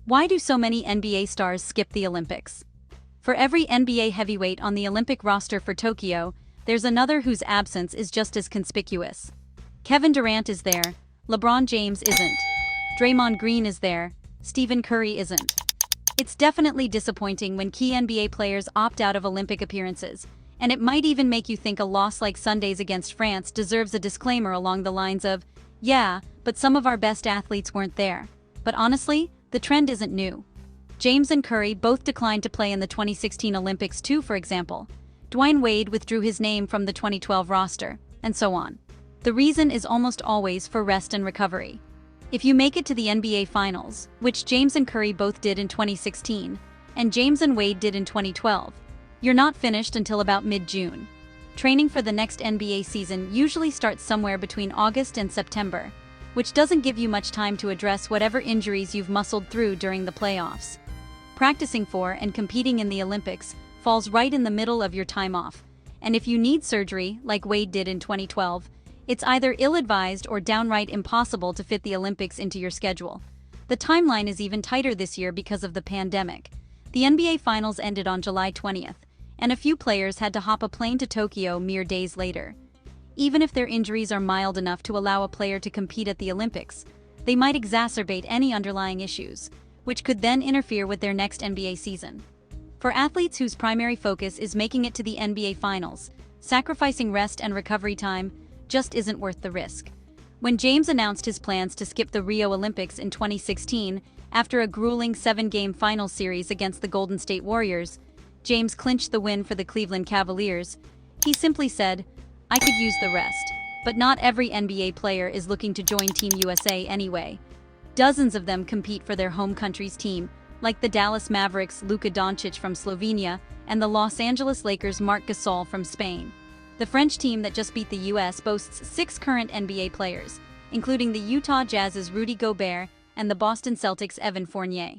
Why do so many NBA stars skip the Olympics? For every NBA heavyweight on the Olympic roster for Tokyo, there's another whose absence is just as conspicuous. Kevin Durant is there, LeBron James isn't. Draymond Green is there, Stephen Curry isn't. It's definitely disappointing when key NBA players opt out of Olympic appearances, and it might even make you think a loss like Sunday's against France deserves a disclaimer along the lines of, "Yeah, but some of our best athletes weren't there." But honestly, the trend isn't new. James and Curry both declined to play in the 2016 Olympics too, for example. Dwyane Wade withdrew his name from the 2012 roster, and so on. The reason is almost always for rest and recovery. If you make it to the NBA Finals, which James and Curry both did in 2016, and James and Wade did in 2012, you're not finished until about mid-June. Training for the next NBA season usually starts somewhere between August and September, which doesn't give you much time to address whatever injuries you've muscled through during the playoffs. Practicing for and competing in the Olympics falls right in the middle of your time off, and if you need surgery, like Wade did in 2012, it's either ill-advised or downright impossible to fit the Olympics into your schedule. The timeline is even tighter this year because of the pandemic. The NBA Finals ended on July 20th, and a few players had to hop a plane to Tokyo mere days later. Even if their injuries are mild enough to allow a player to compete at the Olympics, they might exacerbate any underlying issues, which could then interfere with their next NBA season. For athletes whose primary focus is making it to the NBA Finals, sacrificing rest and recovery time just isn't worth the risk. When James announced his plans to skip the Rio Olympics in 2016 after a grueling 7-game final series against the Golden State Warriors, James clinched the win for the Cleveland Cavaliers. He simply said, "I could use the rest, but not every NBA player is looking to join Team USA anyway." Dozens of them compete for their home country's team, like the Dallas Mavericks' Luka Doncic from Slovenia and the Los Angeles Lakers' Marc Gasol from Spain. The French team that just beat the US boasts 6 current NBA players, including the Utah Jazz's Rudy Gobert and the Boston Celtics' Evan Fournier.